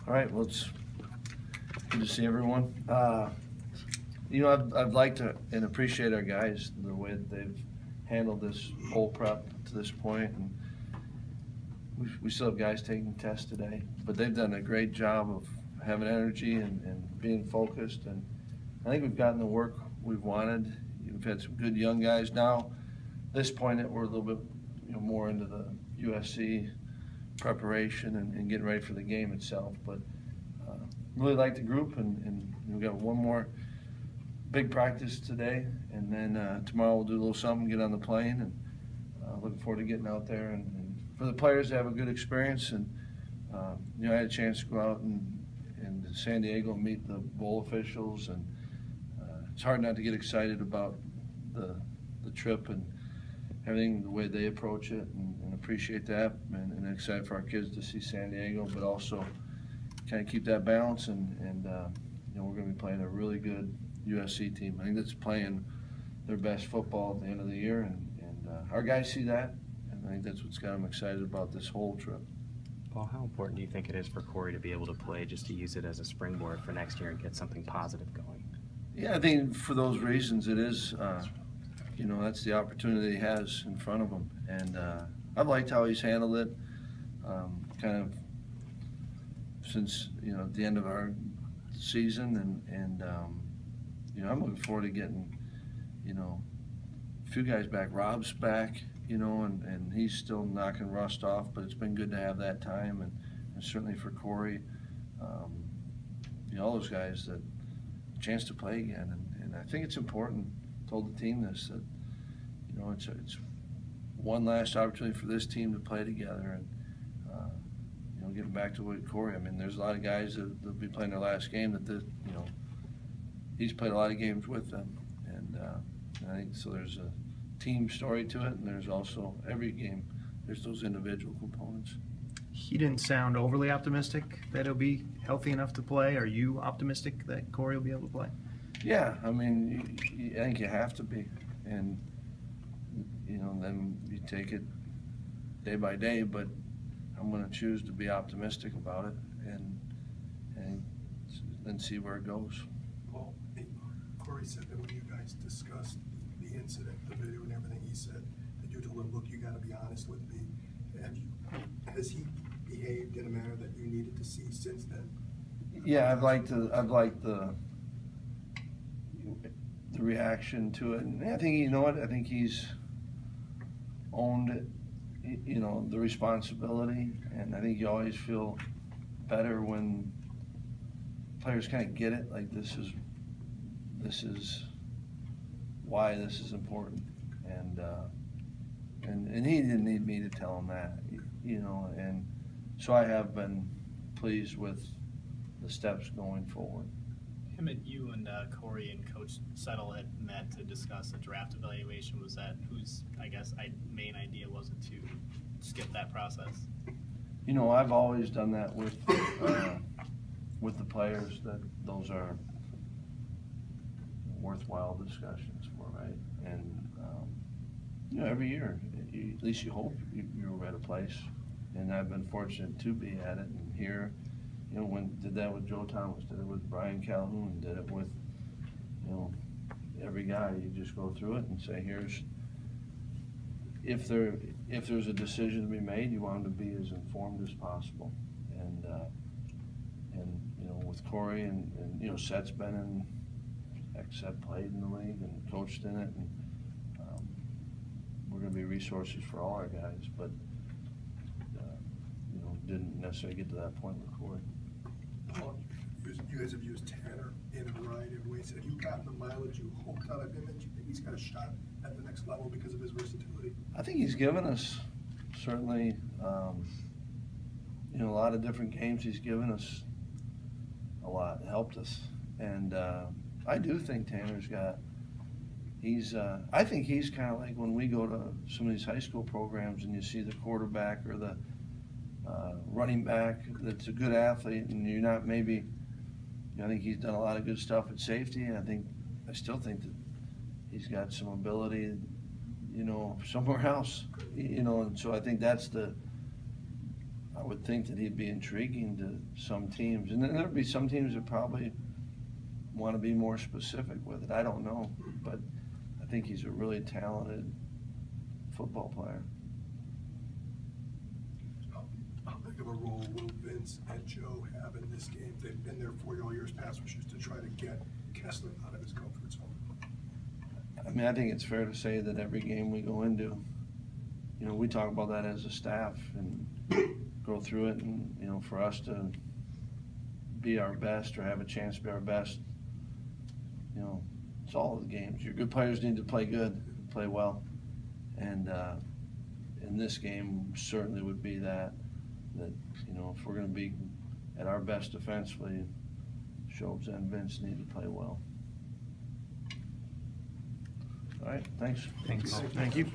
All right, well, it's good to see everyone. You know, I'd like to and appreciate our guys, the way that they've handled this whole prep to this point. And we still have guys taking tests today, but they've done a great job of having energy and being focused. And I think we've gotten the work we've wanted. We've had some good young guys now. At this point, we're a little bit more into the USC preparation and getting ready for the game itself. But really like the group, and we've got one more big practice today, and then tomorrow we'll do a little something, get on the plane, and looking forward to getting out there and for the players to have a good experience. And I had a chance to go out and San Diego and meet the bowl officials, and it's hard not to get excited about the trip and everything, the way they approach it, and appreciate that, and excited for our kids to see San Diego, but also kind of keep that balance, and we're going to be playing a really good USC team. I think that's playing their best football at the end of the year, and our guys see that, and I think that's what's got them excited about this whole trip. Paul, how important do you think it is for Corey to be able to play, just to use it as a springboard for next year and get something positive going? Yeah, I think for those reasons it is, that's the opportunity he has in front of him, and I've liked how he's handled it, kind of since at the end of our season, and I'm looking forward to getting a few guys back. Rob's back, and he's still knocking rust off, but it's been good to have that time, and certainly for Corey, all those guys, that chance to play again, and I think it's important. Told the team this, that it's one last opportunity for this team to play together, and getting back to what Corey. I mean, there's a lot of guys that'll be playing their last game that he's played a lot of games with them, and I think so. There's a team story to it, and there's also every game there's those individual components. He didn't sound overly optimistic that he'll be healthy enough to play. Are you optimistic that Corey will be able to play? Yeah, I mean, I think you have to be, and then you take it day by day. But I'm going to choose to be optimistic about it, and then see where it goes. Paul, Corey said that when you guys discussed the incident, the video and everything, he said that you told him, "Look, you got to be honest with me." Has he behaved in a manner that you needed to see since then? Yeah, I've liked the reaction to it, and I think I think he's owned it, the responsibility, and I think you always feel better when players kind of get it, like this is why this is important, and he didn't need me to tell him that, and so I have been pleased with the steps going forward. You and Corey and Coach Settle had met to discuss a draft evaluation. Was that whose, main idea was it to skip that process? I've always done that with the players, that those are worthwhile discussions for, right? And every year, at least you hope you're at a place, and I've been fortunate to be at it, and here. Did that with Joe Thomas, did it with Brian Calhoun, did it with, every guy. You just go through it and say, if there's a decision to be made, you want them to be as informed as possible. And with Corey and Seth's been in, Seth played in the league and coached in it, and we're going to be resources for all our guys, but didn't necessarily get to that point with Corey. Paul, you guys have used Tanner in a variety of ways. Have you gotten the mileage you hoped out of him, and do you think he's got a shot at the next level because of his versatility? I think he's given us, certainly, a lot of different games. He's given us a lot, helped us, and I do think Tanner's got. I think he's kind of like when we go to some of these high school programs and you see the quarterback or the running back that's a good athlete, and you're not maybe. I think he's done a lot of good stuff at safety, and I still think that he's got some ability, somewhere else, and so I think that's I would think that he'd be intriguing to some teams. And then there'd be some teams that probably want to be more specific with it. I don't know, but I think he's a really talented football player. How big of a role will Vince and Joe have in this game? They've been there for you all years past, which is to try to get Kessler out of his comfort zone. I mean, I think it's fair to say that every game we go into, you know, we talk about that as a staff and go through it, and, you know, for us to be our best or have a chance to be our best, you know, it's all of the games. Your good players need to play good, play well. And in this game certainly would be that, you know, if we're going to be at our best defensively, Shobes and Vince need to play well. All right, thanks. Thank you.